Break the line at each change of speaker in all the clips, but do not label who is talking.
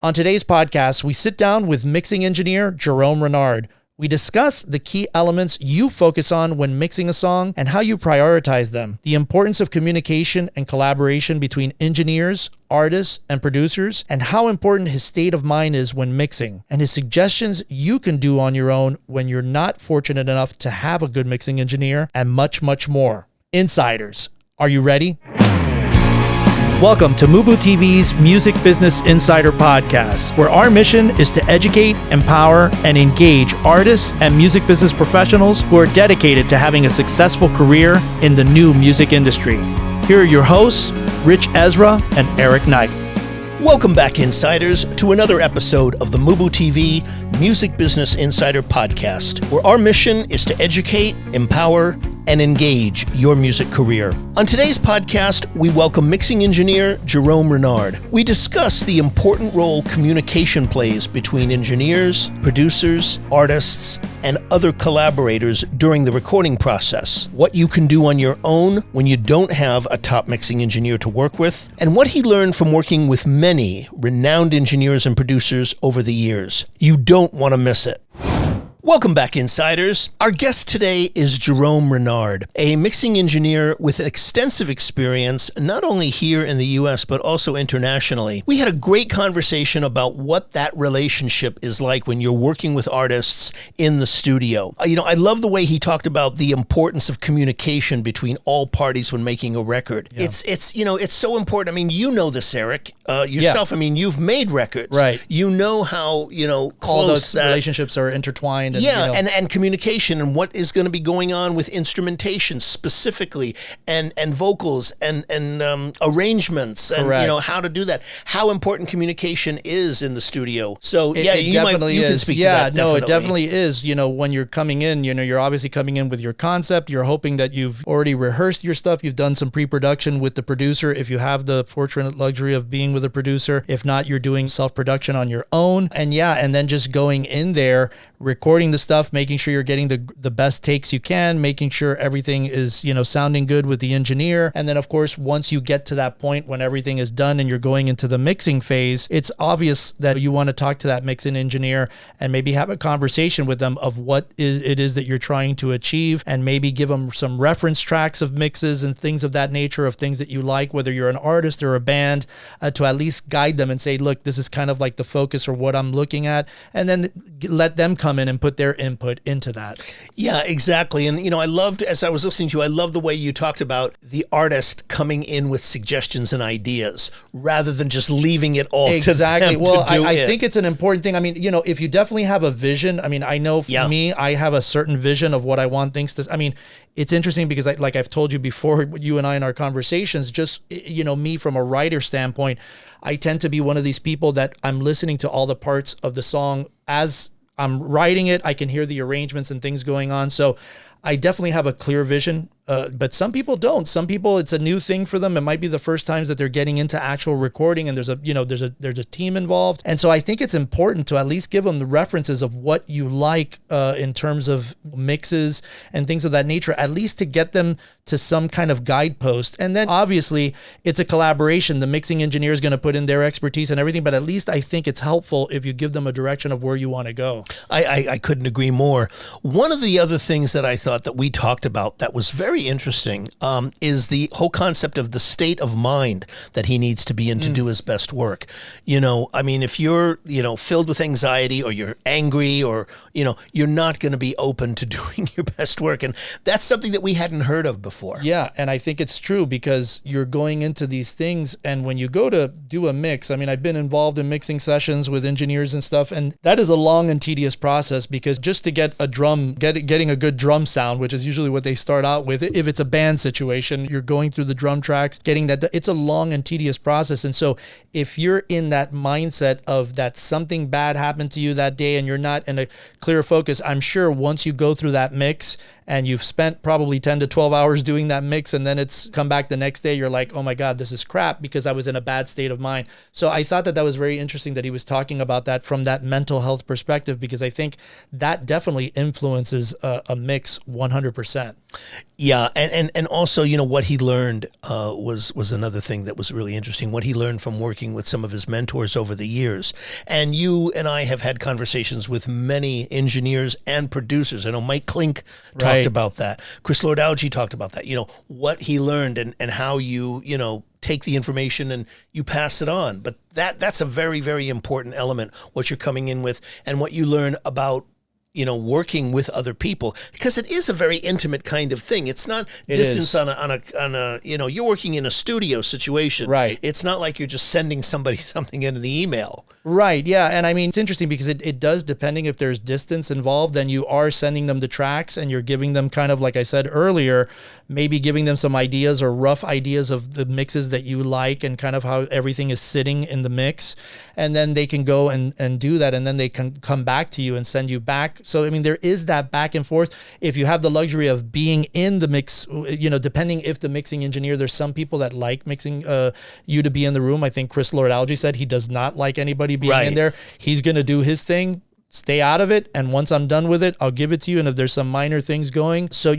On today's podcast, we sit down with mixing engineer Jerome Renard. We discuss the key elements you focus on when mixing a song and how you prioritize them, the importance of communication and collaboration between engineers, artists, and producers, and how important his state of mind is when mixing, and his suggestions you can do on your own when you're not fortunate enough to have a good mixing engineer, and much, much more. Insiders, are you ready? Welcome to MUBUTV's Music Business Insider Podcast, where our mission is to educate, empower, and engage artists and music business professionals who are dedicated to having a successful career in the new music industry. Here are your hosts, Ritch Esra and Eric Knight.
Welcome back, Insiders, to another episode of the MUBUTV Music Business Insider Podcast, where our mission is to educate, empower, and engage your music career. On today's podcast, we welcome mixing engineer Jerome Renard. We discuss the important role communication plays between engineers, producers, artists, and other collaborators during the recording process, what you can do on your own when you don't have a top mixing engineer to work with, and what he learned from working with many renowned engineers and producers over the years. You don't want to miss it. Welcome back, Insiders. Our guest today is Jerome Renard, a mixing engineer with an extensive experience, not only here in the U.S., but also internationally. We had a great conversation about what that relationship is like when you're working with artists in the studio. I love the way he talked about the importance of communication between all parties when making a record. Yeah. It's so important. I mean, you know this, Eric, yourself. Yeah. I mean, you've made records.
Right.
You know how, close
all those relationships are intertwined.
And communication and what is going to be going on with instrumentation specifically and vocals and arrangements and how to do that. How important communication is in the studio. So
it definitely is. It definitely is. When you're coming in, you're obviously coming in with your concept. You're hoping that you've already rehearsed your stuff. You've done some pre-production with the producer if you have the fortunate luxury of being with a producer. If not, you're doing self-production on your own. And then just going in there, recording the stuff, making sure you're getting the best takes you can, making sure everything is, sounding good with the engineer. And then, of course, once you get to that point when everything is done and you're going into the mixing phase, it's obvious that you want to talk to that mixing engineer and maybe have a conversation with them of what it is that you're trying to achieve, and maybe give them some reference tracks of mixes and things of that nature, of things that you like, whether you're an artist or a band, to at least guide them and say, look, this is kind of like the focus or what I'm looking at. And then let them come in and put their input into that.
Yeah, exactly. And, I loved, as I was listening to you, I love the way you talked about the artist coming in with suggestions and ideas rather than just leaving it all to them.
Well, I think it's an important thing. I mean, if you definitely have a vision, I mean, I know for me, I have a certain vision of what I want things to, I mean, it's interesting because like I've told you before, you and I in our conversations, just, me from a writer standpoint, I tend to be one of these people that I'm listening to all the parts of the song as I'm writing it. I can hear the arrangements and things going on. So I definitely have a clear vision, but some people don't. Some people, it's a new thing for them. It might be the first times that they're getting into actual recording, and there's a team involved. And so I think it's important to at least give them the references of what you like in terms of mixes and things of that nature, at least to get them to some kind of guidepost. And then obviously it's a collaboration. The mixing engineer is going to put in their expertise and everything, but at least I think it's helpful if you give them a direction of where you want to go.
I couldn't agree more. One of the other things that I thought that we talked about that was very interesting is the whole concept of the state of mind that he needs to be in to do his best work. I mean, if you're, filled with anxiety, or you're angry, or, you're not going to be open to doing your best work. And that's something that we hadn't heard of before.
Yeah. And I think it's true because you're going into these things, and when you go to do a mix, I mean, I've been involved in mixing sessions with engineers and stuff, and that is a long and tedious process, because just to get a drum, getting a good drum sound, which is usually what they start out with. If it's a band situation, you're going through the drum tracks, getting that. It's a long and tedious process. And so if you're in that mindset of that something bad happened to you that day and you're not in a clear focus, I'm sure once you go through that mix and you've spent probably 10 to 12 hours hours doing that mix, and then it's come back the next day, you're like, oh my God, this is crap, because I was in a bad state of mind. So I thought that was very interesting that he was talking about that from that mental health perspective, because I think that definitely influences a mix 100%.
Yeah, and also, what he learned was another thing that was really interesting. What he learned from working with some of his mentors over the years. And you and I have had conversations with many engineers and producers. I know Mike Klink talked about that. Chris Lord-Alge talked about that. What he learned and how you take the information and you pass it on. But that's a very, very important element, what you're coming in with and what you learn about working with other people, because it is a very intimate kind of thing. It's not distance on a you're working in a studio situation.
Right.
It's not like you're just sending somebody something in the email.
Right. Yeah. And I mean, it's interesting because it does, depending if there's distance involved, then you are sending them the tracks and you're giving them kind of, like I said earlier, maybe giving them some ideas or rough ideas of the mixes that you like and kind of how everything is sitting in the mix. And then they can go and do that. And then they can come back to you and send you back. So, I mean, there is that back and forth. If you have the luxury of being in the mix, depending if the mixing engineer, there's some people that like mixing you to be in the room. I think Chris Lord-Alge said he does not like anybody being in there. He's going to do his thing, stay out of it. And once I'm done with it, I'll give it to you. And if there's some minor things going, so,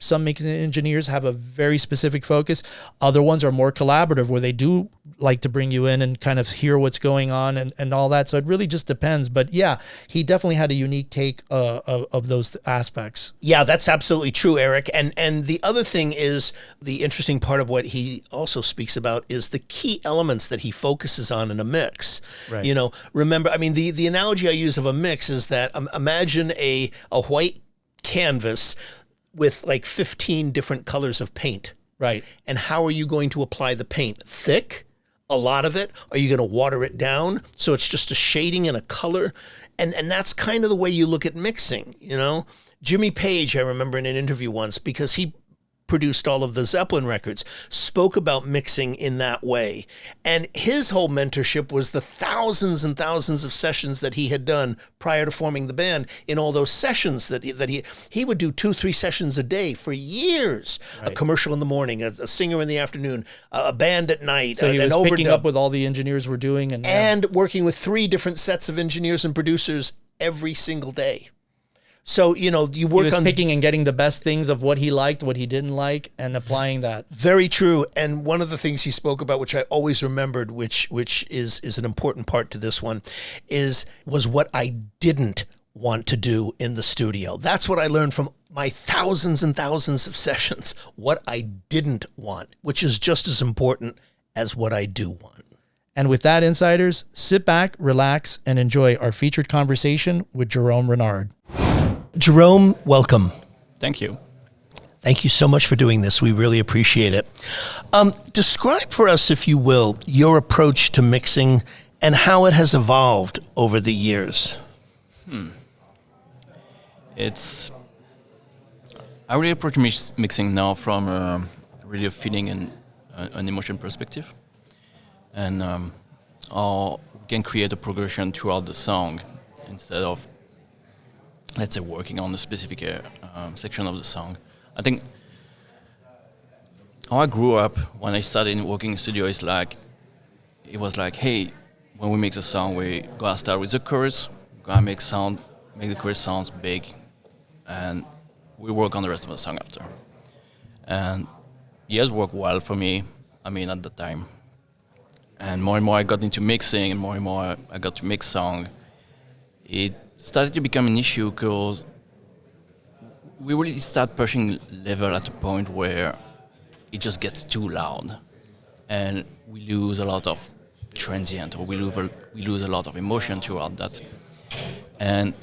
some mixing engineers have a very specific focus. Other ones are more collaborative, where they do like to bring you in and kind of hear what's going on and all that. So it really just depends. But yeah, he definitely had a unique take of those aspects.
Yeah, that's absolutely true, Eric. And the other thing is, the interesting part of what he also speaks about is the key elements that he focuses on in a mix.
Right.
Remember, I mean, the analogy I use of a mix is that imagine a white canvas with like 15 different colors of paint.
Right.
And how are you going to apply the paint? Thick? A lot of it? Are you going to water it down so it's just a shading and a color? And that's kind of the way you look at mixing, Jimmy Page, I remember in an interview once, because he produced all of the Zeppelin records, spoke about mixing in that way. And his whole mentorship was the thousands and thousands of sessions that he had done prior to forming the band. In all those sessions that he would do 2-3 sessions a day for years. Right. A commercial in the morning, a singer in the afternoon, a band at night.
So he was picking up with all the engineers were doing.
And working with 3 different sets of engineers and producers every single day. So, you work
he was
on
picking and getting the best things of what he liked, what he didn't like, and applying that.
Very true. And one of the things he spoke about, which I always remembered, which is an important part to this one, was what I didn't want to do in the studio. That's what I learned from my thousands and thousands of sessions. What I didn't want, which is just as important as what I do want.
And with that, insiders, sit back, relax, and enjoy our featured conversation with Jerome Renard.
Jerome, welcome.
Thank you.
Thank you so much for doing this. We really appreciate it. Describe for us, if you will, your approach to mixing and how it has evolved over the years.
I really approach mixing now from really a feeling and an emotion perspective. And we can create a progression throughout the song instead of, let's say, working on a specific section of the song. I think how I grew up when I started working in studio it was like, hey, when we make a song, we gotta start with the chorus, gotta make the chorus sounds big, and we work on the rest of the song after. And it has worked well for me, at the time. And more I got into mixing, and more I got to mix song, it started to become an issue because we really start pushing level at a point where it just gets too loud, and we lose a lot of transient, or we lose a lot of emotion throughout that. And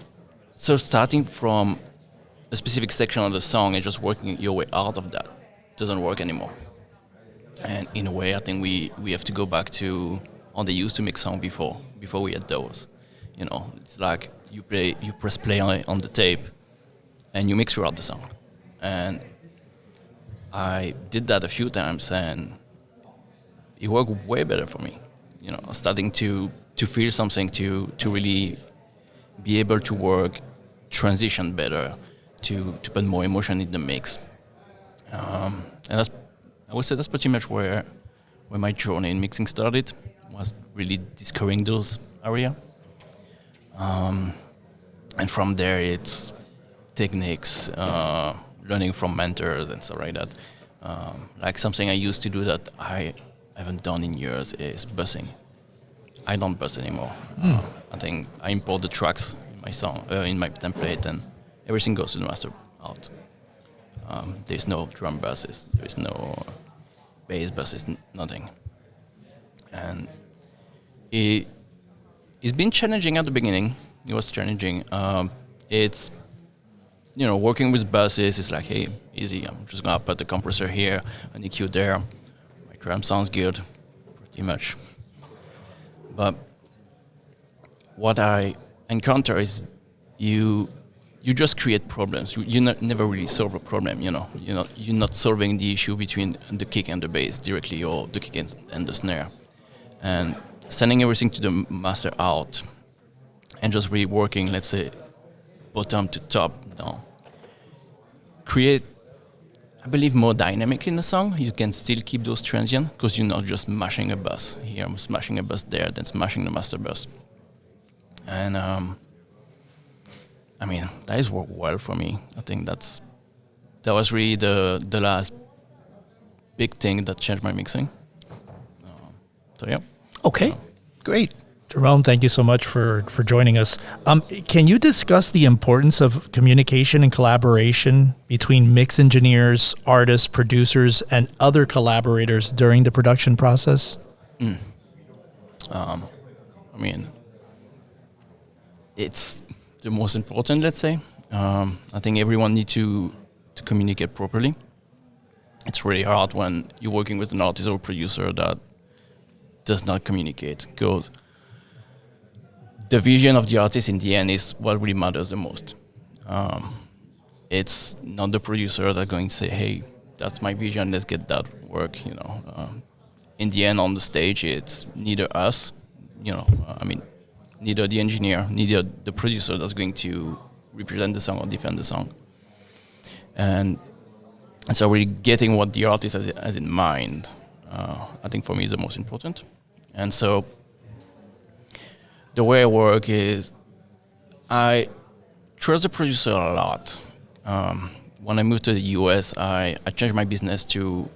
so starting from a specific section of the song and just working your way out of that doesn't work anymore. And in a way, I think we have to go back to how they used to mix song before we had those. It's like you press play on the tape, and you mix throughout the song. And I did that a few times, and it worked way better for me. Starting to feel something, to really be able to work transition better, to put more emotion in the mix. And I would say that's pretty much where my journey in mixing started, was really discovering those areas. And from there, it's techniques, learning from mentors and stuff like that. Like something I used to do that I haven't done in years is bussing. I don't bus anymore. I think I import the tracks in my song, in my template, and everything goes to the master out. There's no drum buses, there's no bass buses, nothing. And it's been challenging at the beginning. It was challenging. It's, working with buses is like, hey, easy. I'm just gonna put the compressor here, an EQ there. My drum sounds good, pretty much. But what I encounter is you just create problems. You never really solve a problem. You're not solving the issue between the kick and the bass directly, or the kick and the snare, and sending everything to the master out, and just really working, let's say, bottom to top down. Create, I believe, more dynamic in the song. You can still keep those transient because you're not just smashing a bass here, I'm smashing a bass there, then smashing the master bass. And that has worked well for me. I think that was really the last big thing that changed my mixing. So yeah.
Okay, great.
Jerome, thank you so much for joining us. Can you discuss the importance of communication and collaboration between mix engineers, artists, producers, and other collaborators during the production process?
It's the most important, let's say. I think everyone needs to communicate properly. It's really hard when you're working with an artist or producer that does not communicate, because the vision of the artist in the end is what really matters the most. It's not the producer that's going to say, hey, that's my vision, let's get that work, In the end, on the stage, it's neither us, neither the engineer, neither the producer that's going to represent the song or defend the song. And so really getting what the artist has in mind, I think for me is the most important. And so the way I work is I trust the producer a lot. When I moved to the US, I changed my business to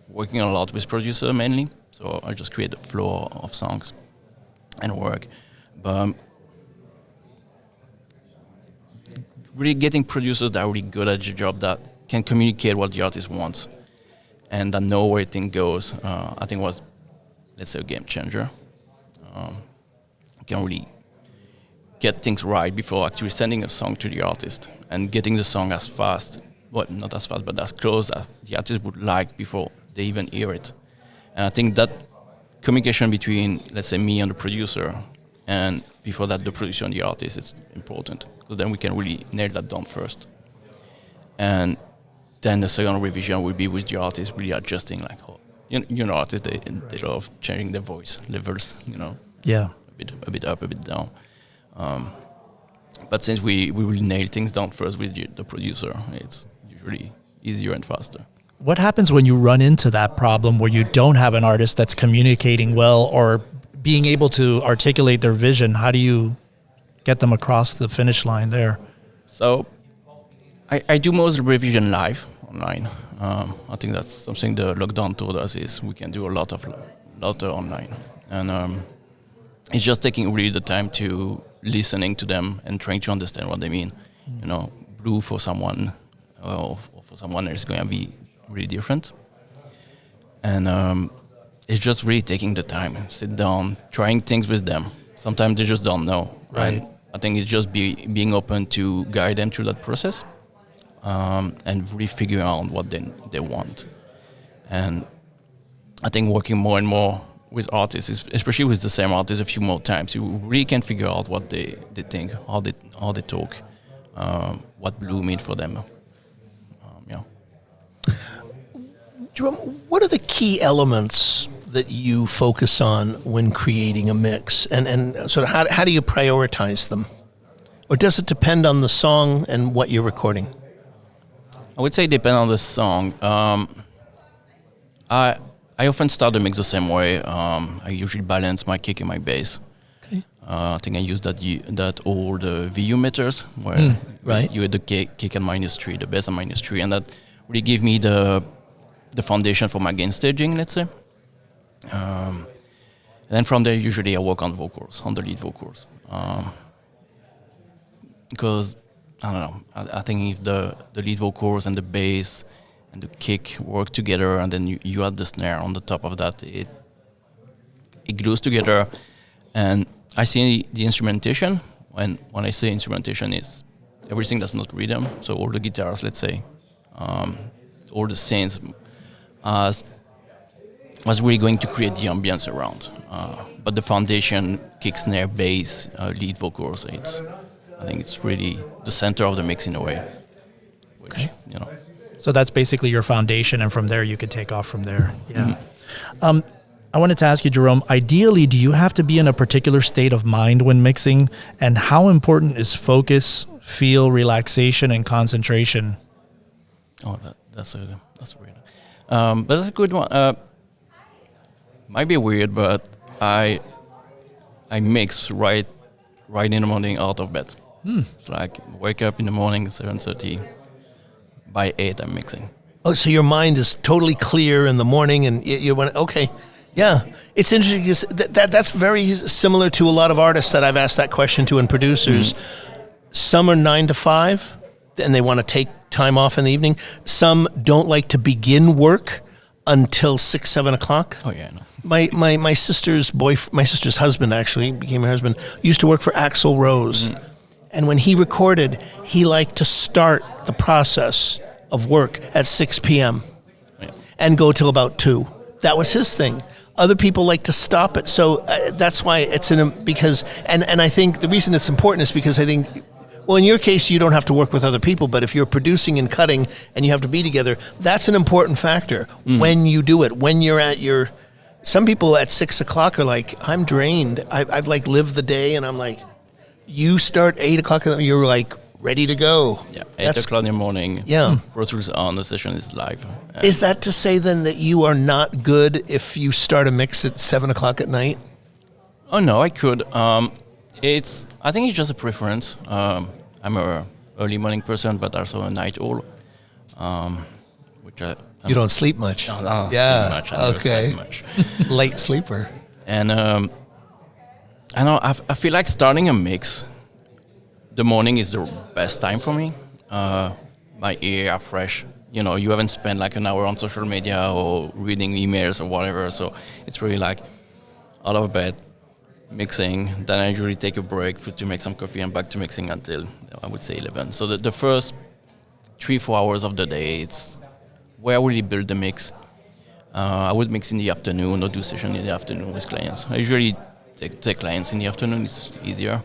working a lot with producer mainly. So I just create the flow of songs and work. But really getting producers that are really good at the job, that can communicate what the artist wants and that know where things goes, I think was, let's say, a game changer. You can really get things right before actually sending a song to the artist and getting the song as fast, well, not as fast, but as close as the artist would like before they even hear it. And I think that communication between, let's say, me and the producer, and before that the producer and the artist, is important, because then we can really nail that down first. And then the second revision will be with the artist, really adjusting, like, artists, they love changing their voice levels,
Yeah.
A bit up, a bit down. But since we will nail things down first with the producer, it's usually easier and faster.
What happens when you run into that problem where you don't have an artist that's communicating well or being able to articulate their vision? How do you get them across the finish line there?
So I do most revision live online. I think that's something the lockdown told us, is we can do a lot online. And it's just taking really the time to listening to them and trying to understand what they mean. Blue for someone or for someone else is going to be really different. And it's just really taking the time, sit down, trying things with them. Sometimes they just don't know.
Right.
And I think it's just being open to guide them through that process, and really figuring out what they want. And I think working more and more with artists, especially with the same artist a few more times, you really can figure out what they think, how they talk, what blue means for them.
Jerome, what are the key elements that you focus on when creating a mix, and sort of how do you prioritize them? Or does it depend on the song and what you're recording?
I would say depend on the song. I often start the mix the same way. I usually balance my kick and my bass.
Okay.
I think I use that old VU meters where
right.
you had the kick at -3, the bass at -3, and that really give me the foundation for my gain staging, let's say. And then from there, usually I work on vocals, on the lead vocals. Because, I don't know, I think if the lead vocals and the bass and the kick work together, and then you add the snare on the top of that, it glues together. And I see the instrumentation, when I say instrumentation, it's everything that's not rhythm, so all the guitars, let's say, all the synths, was really going to create the ambience around. But the foundation, kick, snare, bass, lead vocals, I think it's really the center of the mix in a way. Which,
okay.
So that's basically your foundation, and from there you could take off from there. Yeah. Mm-hmm. I wanted to ask you, Jerome, ideally, do you have to be in a particular state of mind when mixing? And how important is focus, feel, relaxation, and concentration?
Oh, that's weird. But that's a good one. Might be weird, but I mix right in the morning out of bed. It's like wake up in the morning, 7:30. By 8, I'm mixing.
Oh, so your mind is totally clear in the morning, and you went, okay. Yeah, it's interesting because that's very similar to a lot of artists that I've asked that question to and producers. Some are 9 to 5, and they want to take time off in the evening. Some don't like to begin work until 6, 7 o'clock.
Oh yeah, no.
My sister's my sister's husband actually became her husband. Used to work for Axl Rose, and when he recorded, he liked to start the process of work at 6 p.m. and go till about 2. That was his thing. Other people like to stop it. So that's why it's because I think the reason it's important is because I think, well, in your case, you don't have to work with other people, but if you're producing and cutting and you have to be together, that's an important factor when you do it. When you're at some people at 6 o'clock are like, I'm drained. I've like lived the day, and I'm like, you start 8 o'clock, you're like ready to go.
Yeah, 8 o'clock in the morning.
Yeah.
Pro Tools on, the session is live.
Is that to say then that you are not good if you start a mix at 7 o'clock at night?
Oh no, I could. I think it's just a preference. I'm a early morning person, but also a night owl. Which
you don't sleep much.
No, I don't
yeah.
sleep much. I never sleep much.
Late sleeper.
And I know I feel like starting a mix. The morning is the best time for me. My ear are fresh. You haven't spent like an hour on social media or reading emails or whatever. So it's really like out of bed, mixing. Then I usually take a break to make some coffee and back to mixing until I would say 11. So the first 3-4 hours of the day, it's where I really build the mix. I would mix in the afternoon or do session in the afternoon with clients. I usually take clients in the afternoon. It's easier.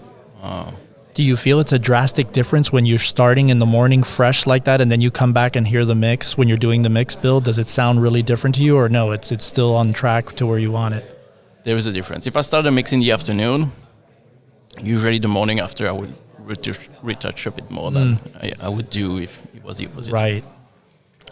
Do you feel it's a drastic difference when you're starting in the morning fresh like that, and then you come back and hear the mix when you're doing the mix build? Does it sound really different to you, or no, it's still on track to where you want it?
There is a difference. If I start a mix in the afternoon, usually the morning after I would retouch a bit more than I would do if it was the opposite.
Right.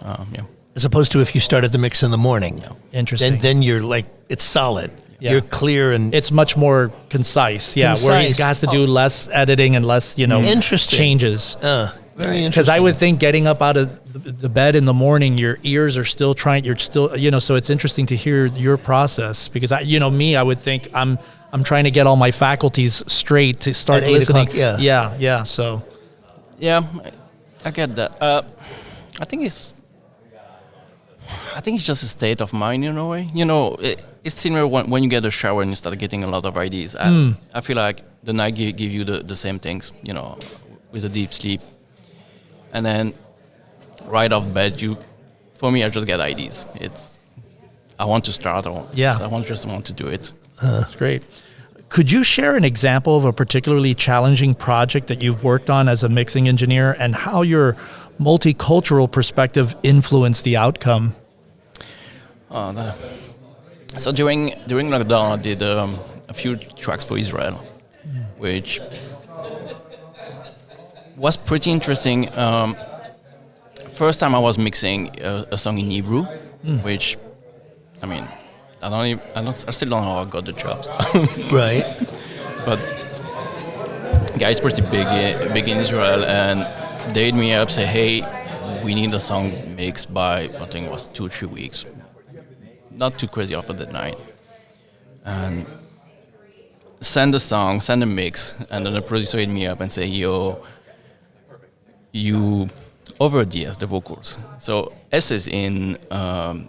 Yeah.
As opposed to if you started the mix in the morning.
Yeah.
Interesting.
Then you're like, it's solid.
Yeah.
You're clear and
it's much more concise. Yeah, where he has to do less editing and less,
interesting
changes.
Very interesting.
Because I would think getting up out of the bed in the morning, your ears are still so it's interesting to hear your process, because I would think I'm trying to get all my faculties straight to start
at 8
listening.
o'clock,
Yeah. So
Yeah, I get that. I think it's just a state of mind in a way. It's similar when you get a shower and you start getting a lot of ideas. I feel like the night give you the same things, with a deep sleep. And then right off bed, for me, I just get ideas. I want to start. I just want to do it.
That's great. Could you share an example of a particularly challenging project that you've worked on as a mixing engineer, and how your multicultural perspective influenced the outcome?
So during lockdown, I did a few tracks for Israel, which was pretty interesting. first time I was mixing a song in Hebrew, which, I mean, I still don't know how I got the jobs.
Right.
But guy is pretty big in Israel, and they hit me up, say, hey, we need a song mixed by, I think it was 2-3 weeks. Not too crazy after that night. And send the song, send a mix, and then the producer hit me up and say, yo, you over DS the vocals. So S's in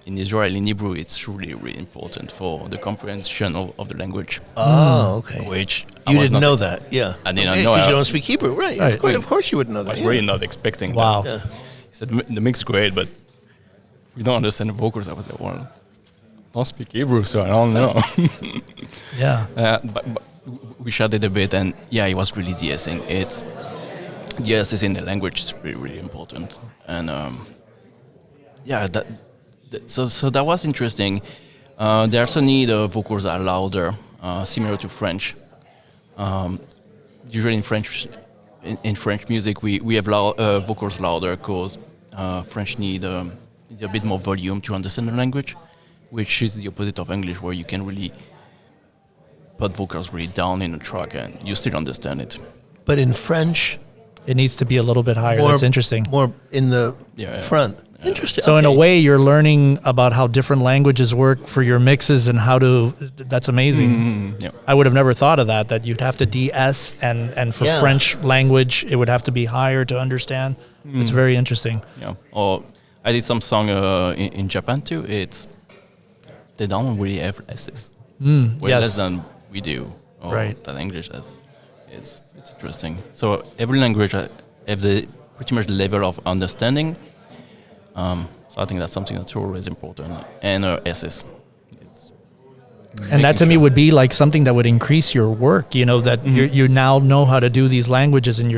Israel, in Hebrew, it's really, really important for the comprehension of the language.
Oh, okay.
Which
you didn't know that, yeah.
I didn't know.
Because you don't speak Hebrew, right?
Right.
Of course you wouldn't know that.
I was really not expecting
Wow.
that.
Yeah.
He said, the mix is great, but we don't understand the vocals. I was like, well, I don't speak Hebrew, so I don't know.
Yeah.
But we chatted a bit, and yeah, it was really de-essing. Yes, it's in the language. It's really, really important, and so that was interesting. They also need vocals that are louder, similar to French. Usually in French music, we have vocals louder because French need a bit more volume to understand the language, which is the opposite of English, where you can really put vocals really down in a track and you still understand it.
But in French,
it needs to be a little bit higher. That's interesting.
More in the front. Yeah. Interesting.
So in a way, you're learning about how different languages work for your mixes and how to. That's amazing.
Mm-hmm. Yeah.
I would have never thought of that you'd have to DS and for French language, it would have to be higher to understand. It's very interesting.
Yeah. Or I did some song in Japan too. They don't really have S's. Way less than we do. Or than English has. It's interesting. So every language have pretty much the level of understanding. So I think that's something that's always important. And S's.
And that to me would be like something that would increase your work. That you now know how to do these languages, and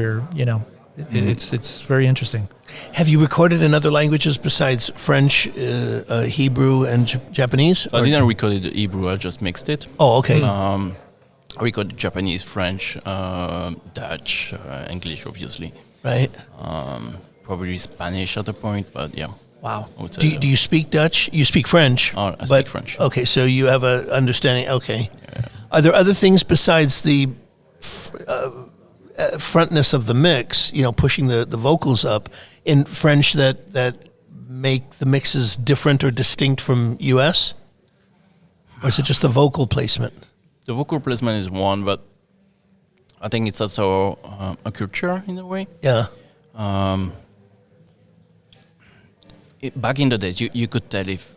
it's very interesting.
Have you recorded in other languages besides French, Hebrew, and Japanese?
I didn't record it in Hebrew. I just mixed it.
Oh, okay.
I recorded Japanese, French, Dutch, English, obviously.
Right.
Probably Spanish at a point, but yeah.
Wow. Do you speak Dutch? You speak French?
I speak French.
Okay, so you have an understanding. Okay.
Yeah.
Are there other things besides the frontness of the mix, pushing the vocals up in French that make the mixes different or distinct from US? Or is it just the vocal placement?
The vocal placement is one, but I think it's also a culture in a way.
Yeah.
Back in the days, you could tell if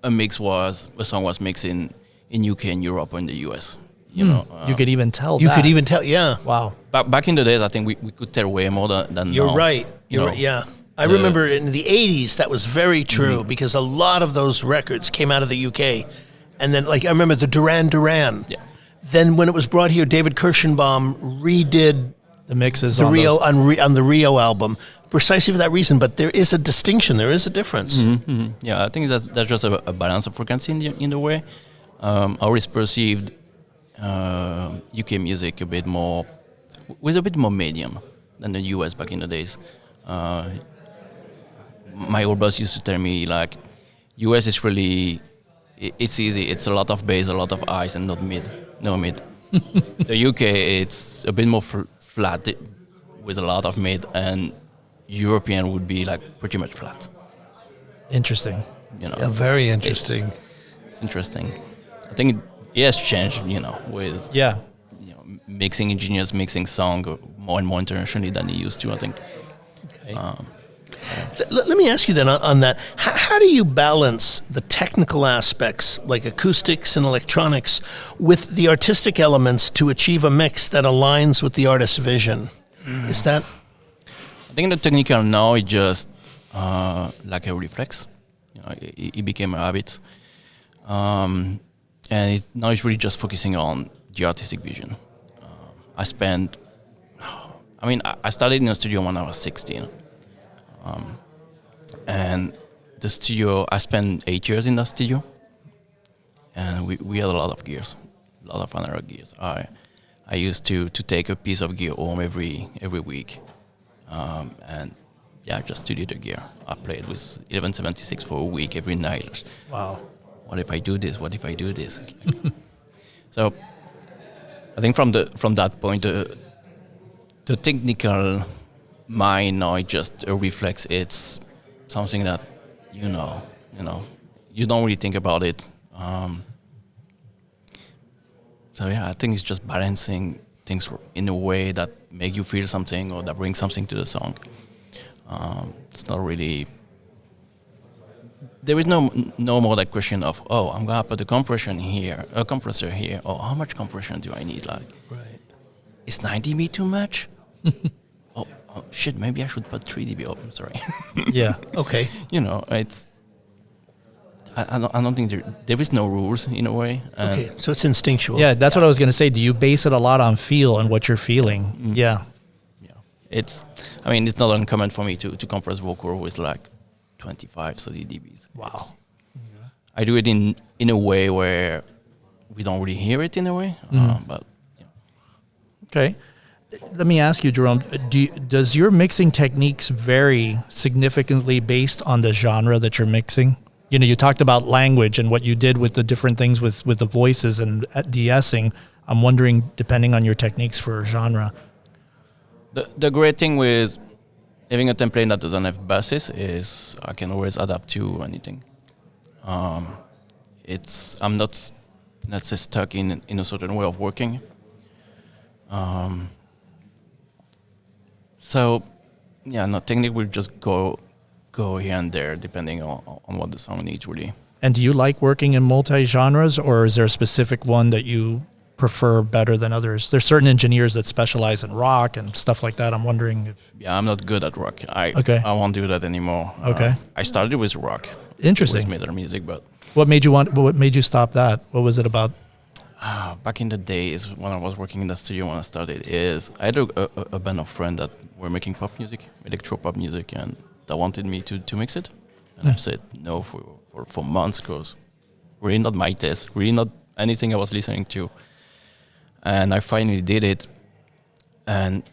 a song was mixed in UK and Europe or in the US. You
could even tell.
You could even tell. Yeah.
Wow.
Back in the days, I think we could tell way more than
You're
now.
right. You're right. Yeah. I remember in the 80s that was very true because a lot of those records came out of the UK. And then, I remember the Duran Duran.
Yeah.
Then when it was brought here, David Kirschenbaum redid
the mixes
on the Rio album precisely for that reason. But there is a distinction. There is a difference.
Mm-hmm, mm-hmm. Yeah, I think that's just a balance of frequency in the way. I always perceived UK music a bit more medium than the US back in the days. My old boss used to tell me US is really, it's easy. It's a lot of bass, a lot of highs, and no mid. The UK, it's a bit more flat with a lot of mid, and European would be pretty much flat.
Interesting.
Yeah, very interesting.
It's interesting. I think it has changed, with mixing engineers mixing song more and more internationally than they used to, I think.
Okay. Let me ask you then on that. How do you balance the technical aspects like acoustics and electronics with the artistic elements to achieve a mix that aligns with the artist's vision? Is that?
I think the technical now is just like a reflex. It became a habit. And now it's really just focusing on the artistic vision. I started in a studio when I was 16. And the studio, I spent 8 years in that studio. And we had a lot of gears, a lot of analog gears. I used to take a piece of gear home every week. And I just studied the gear. I played with 1176 for a week every night.
Wow.
What if I do this? What if I do this? So I think from that point, the technical mind now, it just reflects. It's something that you don't really think about it. So I think it's just balancing things in a way that make you feel something or that brings something to the song. It's not really. There is no more that question of, oh, I'm gonna put a compressor here, or how much compression do I need? Like,
Right.
is 90 dB too much? oh shit, maybe I should put 3 dB. Oh, I'm sorry.
Yeah.
Okay.
It's. I don't think there is no rules in a way.
Okay, so it's instinctual.
Yeah, that's what I was going to say. Do you base it a lot on feel and what you're feeling?
Mm.
Yeah.
It's not uncommon for me to compress vocal with like 25, 30 dBs.
Wow.
I do it in a way where we don't really hear it in a way, but.
Okay. Let me ask you, Jerome, does your mixing techniques vary significantly based on the genre that you're mixing? You talked about language and what you did with the different things with the voices and de-essing. I'm wondering, depending on your techniques for genre.
The great thing with having a template that doesn't have basses is I can always adapt to anything. I'm not, let's say, stuck in a certain way of working. Technique will just go here and there depending on what the song needs, really.
And do you like working in multi-genres, or is there a specific one that you prefer better than others? There's certain engineers that specialize in rock and stuff like that. I'm wondering if...
Yeah, I'm not good at rock. I won't do that anymore.
Okay.
I started with rock.
Interesting.
With metal music, but...
What made you stop that? What was it about?
Back in the days when I was working in the studio when I started, I had a band of friends that were making pop music, electro pop music, and they wanted me to mix it. And I've said no for months, because really not my taste, really not anything I was listening to. And I finally did it. And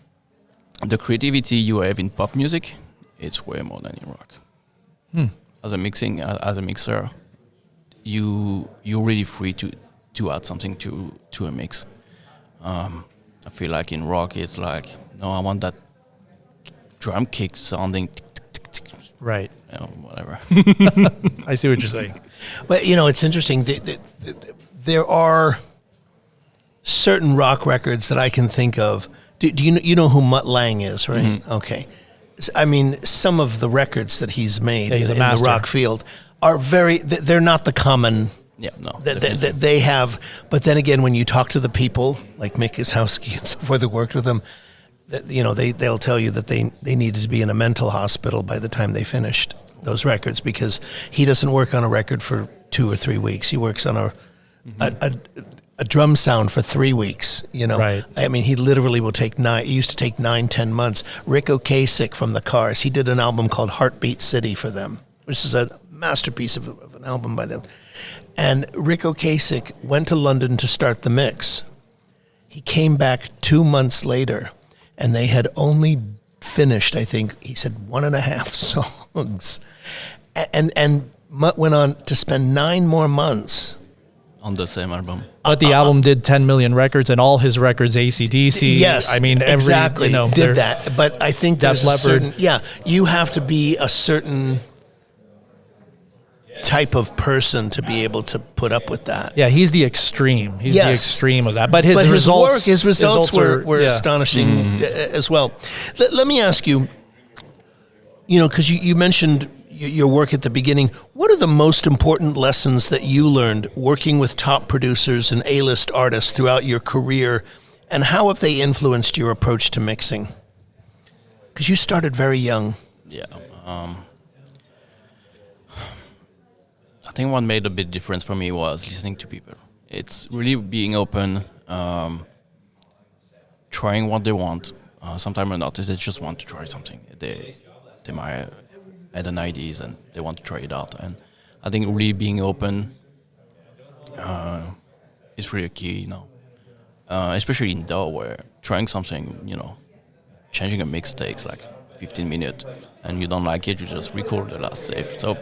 the creativity you have in pop music, it's way more than in rock. As a mixer, you're really free to add something to a mix. I feel like in rock, it's like, no, I want that drum kick sounding
right.
Whatever.
I see what you're saying.
But, it's interesting. There are certain rock records that I can think of. Do you know who Mutt Lange is, right? Mm-hmm. Okay. I mean, some of the records that he's made in the rock field are they're not the common...
Yeah, no.
They have, but then again, when you talk to the people like Mick Isowski and so forth that worked with them, they'll tell you that they needed to be in a mental hospital by the time they finished those records, because he doesn't work on a record for 2 or 3 weeks. He works on a drum sound for 3 weeks.
Right.
I mean, he literally will take He used to take 9-10 months. Rick Ocasek from the Cars, he did an album called Heartbeat City for them, which is a masterpiece of an album by them. And Rick Ocasek went to London to start the mix. He came back 2 months later, and they had only finished, I think, he said 1.5 songs. And Mutt went on to spend 9 more months
on the same album.
But the album did 10 million records, and all his records, AC/DC.
Yes,
I mean,
exactly, did that. But I think there's a certain... Yeah, you have to be a certain... type of person to be able to put up with that.
Yeah, he's the extreme. He's the extreme of that. But his
results were astonishing as well. Let me ask you, because you mentioned your work at the beginning, what are the most important lessons that you learned working with top producers and A-list artists throughout your career, and how have they influenced your approach to mixing? Because you started very young.
Yeah. I think what made a big difference for me was listening to people. It's really being open, trying what they want. Sometimes an artist, they just want to try something. They might have an ideas and they want to try it out. And I think really being open is really key, especially in DAW, where trying something, changing a mix takes like 15 minutes, and you don't like it, you just record the last save. So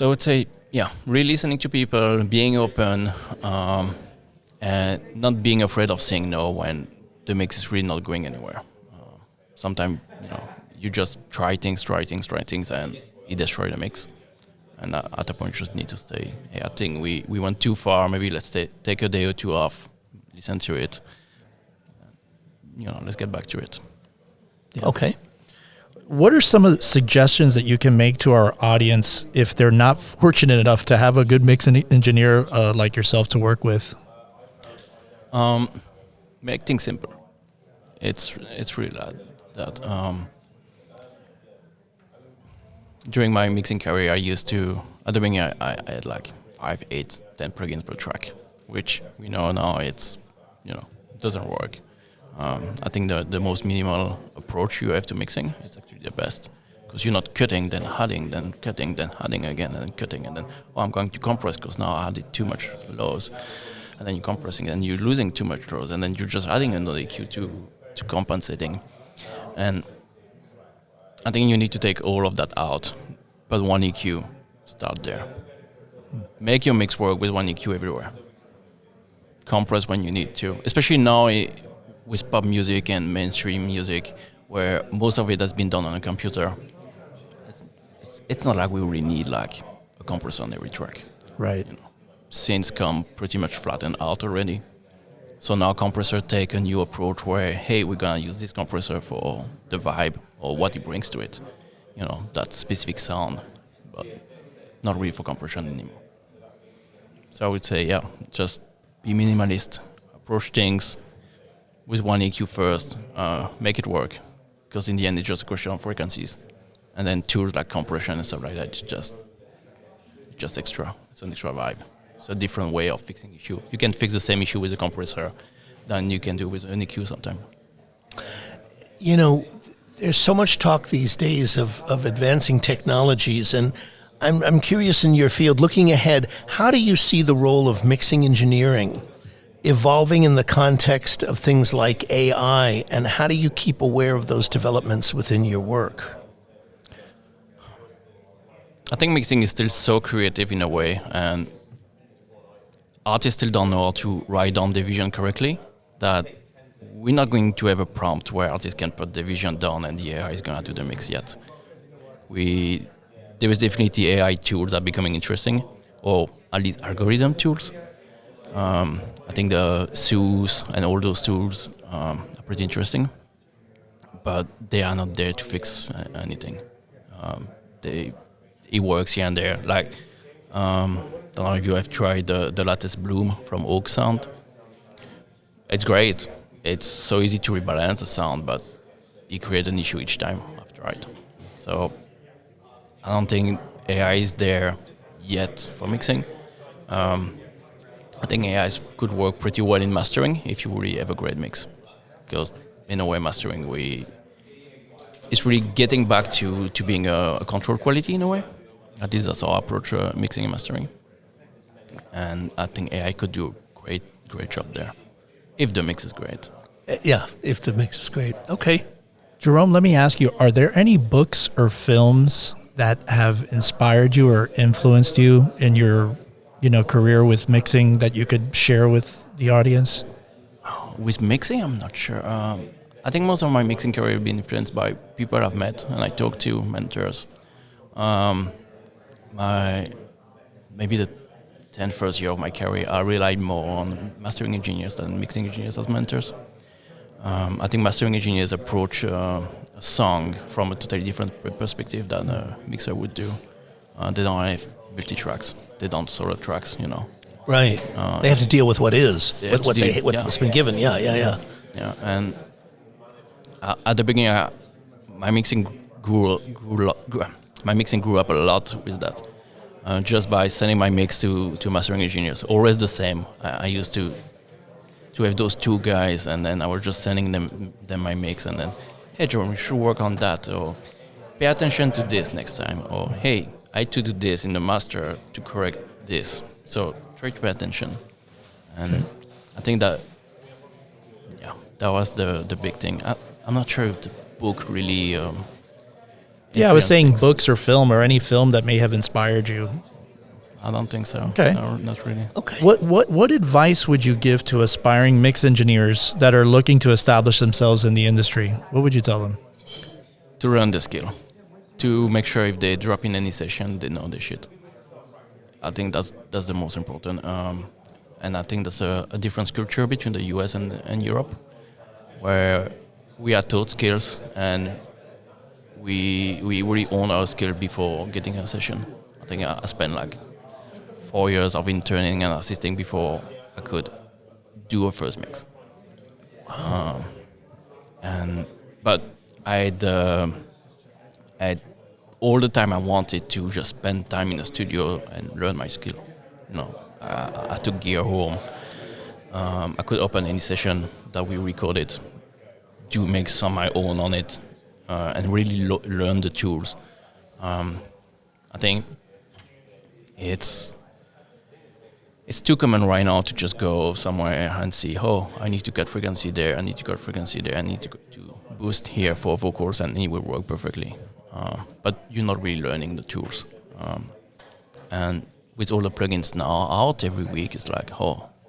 I would say, really listening to people, being open, and not being afraid of saying no when the mix is really not going anywhere. Sometimes, you just try things, and it destroys the mix. And at a point, you just need to stay. Hey, I think we went too far. Maybe let's take a day or two off, listen to it. Let's get back to it.
Yeah. Okay.
What are some of the suggestions that you can make to our audience if they're not fortunate enough to have a good mixing engineer like yourself to work with?
Make things simple. It's really that. During my mixing career, at the beginning, I had like 5, 8, 10 plugins per track, which we know now it doesn't work. I think the most minimal approach you have to mixing is actually the best, because you're not cutting, then adding, then cutting, then adding again, and then cutting, and then I'm going to compress because now I added too much lows, and then you're compressing, and you're losing too much lows, and then you're just adding another EQ to compensating. And I think you need to take all of that out, but one EQ, start there. Make your mix work with one EQ everywhere. Compress when you need to, especially now with pop music and mainstream music, where most of it has been done on a computer. It's not like we really need like a compressor on every track.
Right.
Synths come pretty much flattened out already. So now compressors take a new approach where, hey, we're gonna use this compressor for the vibe or what it brings to it, that specific sound, but not really for compression anymore. So I would say, just be minimalist, approach things with one EQ first, make it work, because in the end it's just a question of frequencies, and then tools like compression and stuff like that, it's just extra. It's an extra vibe. It's a different way of fixing issue. You can fix the same issue with a compressor than you can do with an EQ sometimes.
There's so much talk these days of advancing technologies, and I'm curious in your field, looking ahead, how do you see the role of mixing engineering evolving in the context of things like AI, and how do you keep aware of those developments within your work?
I think mixing is still so creative in a way, and artists still don't know how to write down the vision correctly, that we're not going to have a prompt where artists can put the vision down and the AI is going to do the mix yet. There is definitely AI tools that are becoming interesting, or at least algorithm tools. I think the SUS and all those tools are pretty interesting, but they are not there to fix anything. It works here and there. Like, I don't know if you have tried the latest Bloom from Oak Sound. It's great. It's so easy to rebalance the sound, but it creates an issue each time after it. So I don't think AI is there yet for mixing. I think AI could work pretty well in mastering if you really have a great mix. Because in a way, mastering, it's really getting back to being a control quality in a way. At least that's our approach, mixing and mastering. And I think AI could do a great job there, if the mix is great.
Yeah, if the mix is great. Okay.
Jerome, let me ask you, are there any books or films that have inspired you or influenced you in your career with mixing that you could share with the audience?
With mixing, I'm not sure. I think most of my mixing career has been influenced by people I've met and I talked to, mentors. Maybe the 10th first year of my career, I relied more on mastering engineers than mixing engineers as mentors. I think mastering engineers approach a song from a totally different perspective than a mixer would do. They don't have multi-tracks. They don't solo tracks,
Right. They have to deal with what is, what's been given. Yeah.
Yeah, and at the beginning, my mixing grew up a lot with that. Just by sending my mix to mastering engineers, always the same. I used to have those two guys, and then I was just sending them my mix, and then, hey Jerome, you should work on that, or pay attention to this next time, or hey, I had to do this in the master to correct this, so try to pay attention. And I think that Yeah, that was the big thing. I'm not sure if the book really.
Yeah, I was saying books or film or any film that may have inspired you.
I don't think so.
Okay.
No, not really.
Okay.
What advice would you give to aspiring mix engineers that are looking to establish themselves in the industry? What would you tell them?
To learn the skill, to make sure if they drop in any session, they know their shit. I think that's the most important. And I think there's a different culture between the US and Europe, where we are taught skills and we really own our skill before getting a session. I think I spent like 4 years of interning and assisting before I could do a first mix. But I had all the time I wanted to just spend time in the studio and learn my skill. I took gear home. I could open any session that we recorded, do mix on my own on it, and really learn the tools. I think it's too common right now to just go somewhere and see, I need to cut frequency there, I need to cut frequency there, I need to boost here for vocals, and it will work perfectly. But you're not really learning the tools. And with all the plugins now out every week, it's like,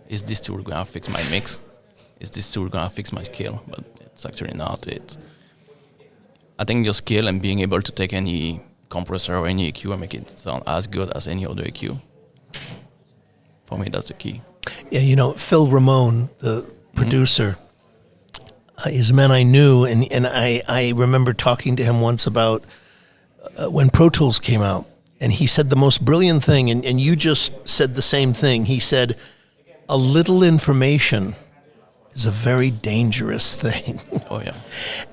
is this tool going to fix my mix? Is this tool going to fix my skill? But it's actually not. I think your skill and being able to take any compressor or any EQ and make it sound as good as any other EQ, for me, that's the key.
Yeah, Phil Ramone, the producer, is a man I knew, and I remember talking to him once about when Pro Tools came out, and he said the most brilliant thing, and you just said the same thing. He said, a little information is a very dangerous thing.
Oh, yeah.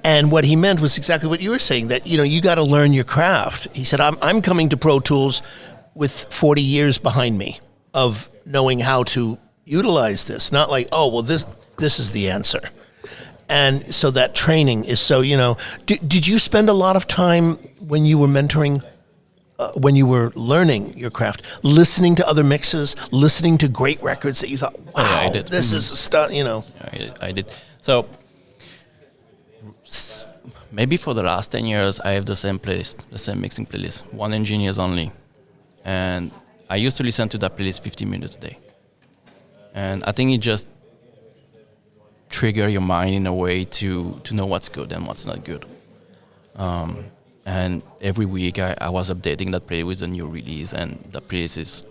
And what he meant was exactly what you were saying, that, you got to learn your craft. He said, I'm coming to Pro Tools with 40 years behind me of knowing how to utilize this. Not like, this is the answer. And so that training is so, did you spend a lot of time when you were mentoring, when you were learning your craft, listening to other mixes, listening to great records that you thought, wow,
yeah, I did.
This is stuff,
I did. So maybe for the last 10 years, I have the same playlist, the same mixing playlist, one engineers only. And I used to listen to that playlist 15 minutes a day. And I think it just trigger your mind in a way to know what's good and what's not good. And every week I was updating that playlist with a new release, and the playlist is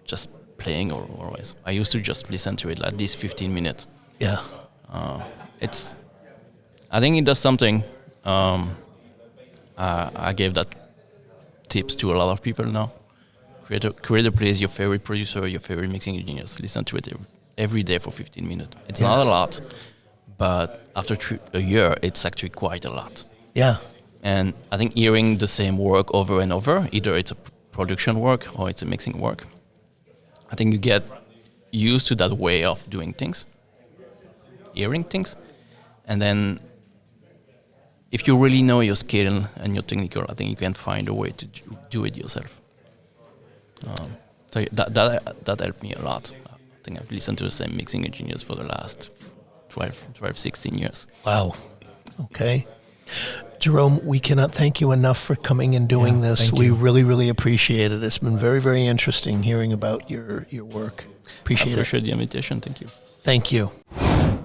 just playing always. I used to just listen to it like this 15 minutes.
Yeah.
I think it does something. I gave that tips to a lot of people now. Create a playlist, your favorite producer, your favorite mixing engineers. Listen to it every day for 15 minutes. It's not a lot, but after a year, it's actually quite a lot.
Yeah.
And I think hearing the same work over and over, either it's a production work or it's a mixing work, I think you get used to that way of doing things, hearing things, and then if you really know your skill and your technical, I think you can find a way to do it yourself. So that helped me a lot. I think I've listened to the same mixing engineers for the last 12, 16 years.
Wow. Okay. Jerome, we cannot thank you enough for coming and doing this. We really, really appreciate it. It's been very, very interesting hearing about your work. Appreciate
the invitation. Thank you.
Thank you.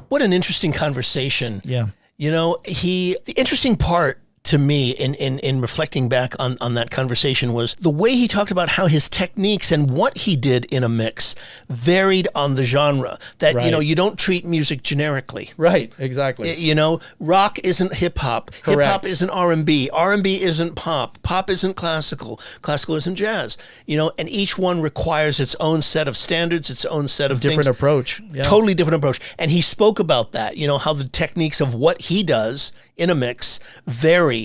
What an interesting conversation.
Yeah.
The interesting part to me in reflecting back on that conversation was the way he talked about how his techniques and what he did in a mix varied on the genre. That,
right.
You don't treat music generically.
Right, exactly.
Rock isn't hip-hop.
Correct.
Hip-hop isn't R&B. R&B isn't pop. Pop isn't classical. Classical isn't jazz. And each one requires its own set of standards, its own set of
different
things.
approach. Yeah.
Totally different approach. And he spoke about that, how the techniques of what he does in a mix vary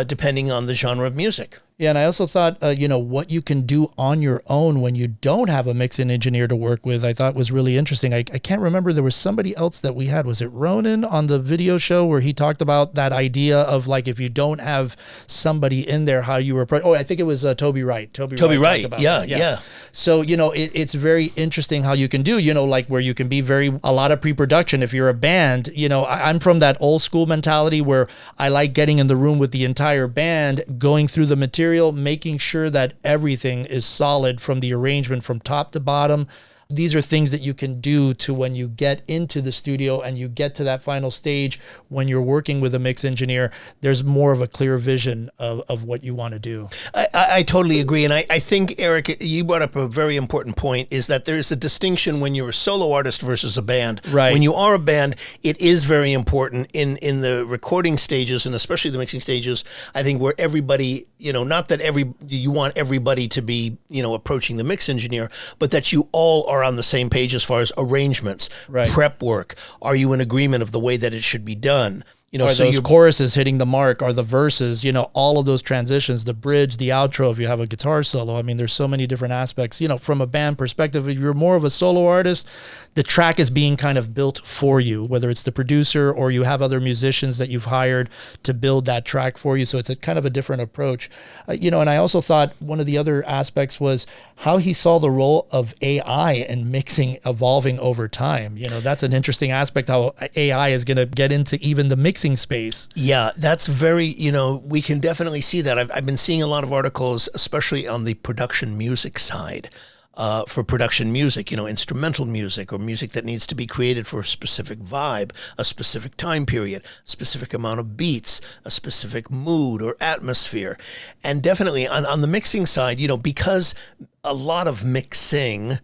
depending on the genre of music.
Yeah, and I also thought, what you can do on your own when you don't have a mixing engineer to work with, I thought was really interesting. I can't remember, there was somebody else that we had. Was it Ronan on the video show where he talked about that idea of like, if you don't have somebody in there, how you approach? Oh, I think it was Toby Wright. Toby Wright.
Yeah.
So, it's very interesting how you can do, like where you can be a lot of pre-production. If you're a band, I'm from that old school mentality where I like getting in the room with the entire band, going through the material, making sure that everything is solid from the arrangement from top to bottom. These are things that you can do to when you get into the studio and you get to that final stage when you're working with a mix engineer, there's more of a clear vision of what you want to do.
I totally agree. And I think, Eric, you brought up a very important point, is that there's a distinction when you're a solo artist versus a band.
Right.
When you are a band, it is very important in the recording stages, and especially the mixing stages, I think, where everybody, not that you want everybody to be, approaching the mix engineer, but that you all are on the same page as far as arrangements, prep work. Are you in agreement of the way that it should be done?
Are those choruses hitting the mark? Are the verses, all of those transitions, the bridge, the outro, if you have a guitar solo. I mean, there's so many different aspects. From a band perspective, if you're more of a solo artist, the track is being kind of built for you, whether it's the producer or you have other musicians that you've hired to build that track for you. So it's a kind of a different approach. And I also thought one of the other aspects was how he saw the role of AI and mixing evolving over time. That's an interesting aspect, how AI is going to get into even the mixing space.
Yeah, that's very, we can definitely see that. I've been seeing a lot of articles, especially on the production music side, for production music, instrumental music or music that needs to be created for a specific vibe, a specific time period, a specific amount of beats, a specific mood or atmosphere. And definitely on the mixing side, because a lot of mixing,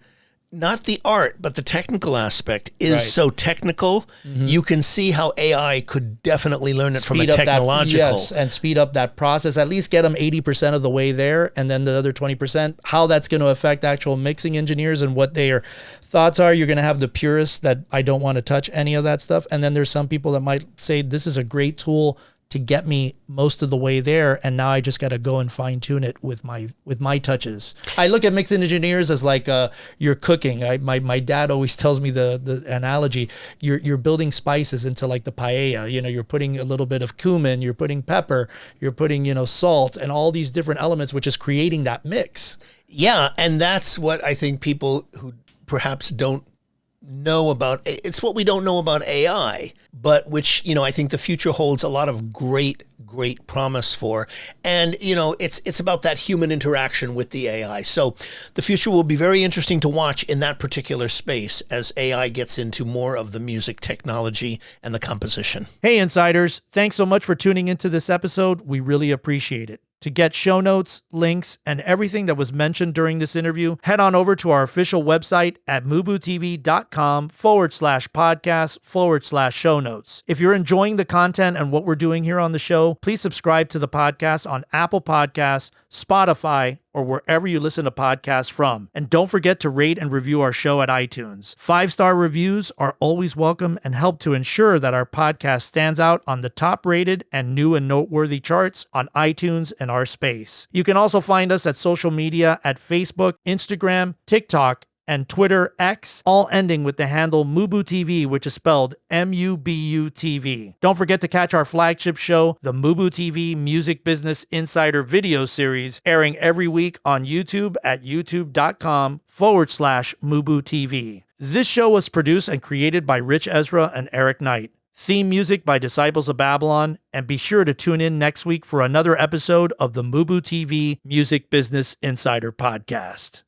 not the art, but the technical aspect is so technical. Mm-hmm. You can see how AI could definitely learn it from a technological.
Yes, and speed up that process, at least get them 80% of the way there. And then the other 20%, how that's going to affect actual mixing engineers and what their thoughts are. You're going to have the purists that I don't want to touch any of that stuff. And then there's some people that might say, this is a great tool to get me most of the way there, and now I just got to go and fine tune it with my touches. I look at mixing engineers as like you're cooking. My dad always tells me the analogy. You're building spices into like the paella. You're putting a little bit of cumin, you're putting pepper, you're putting salt, and all these different elements, which is creating that mix.
Yeah, and that's what I think people who perhaps don't know about, it's what we don't know about AI, but which, I think the future holds a lot of great promise for. And, it's about that human interaction with the AI. So the future will be very interesting to watch in that particular space as AI gets into more of the music technology and the composition.
Hey, Insiders, thanks so much for tuning into this episode. We really appreciate it. To get show notes, links, and everything that was mentioned during this interview, head on over to our official website at MUBUTV.com/podcast/show notes. If you're enjoying the content and what we're doing here on the show, please subscribe to the podcast on Apple Podcasts, Spotify, or wherever you listen to podcasts from. And don't forget to rate and review our show at iTunes. 5-star reviews are always welcome and help to ensure that our podcast stands out on the top-rated and new and noteworthy charts on iTunes and our space. You can also find us at social media at Facebook, Instagram, TikTok, and Twitter X, all ending with the handle MUBUTV, which is spelled MUBUTV. Don't forget to catch our flagship show, the MUBUTV Music Business Insider video series, airing every week on YouTube at youtube.com/MUBUTV. This show was produced and created by Ritch Esra and Eric Knight. Theme music by Disciples of Babylon, and be sure to tune in next week for another episode of the MUBUTV Music Business Insider Podcast.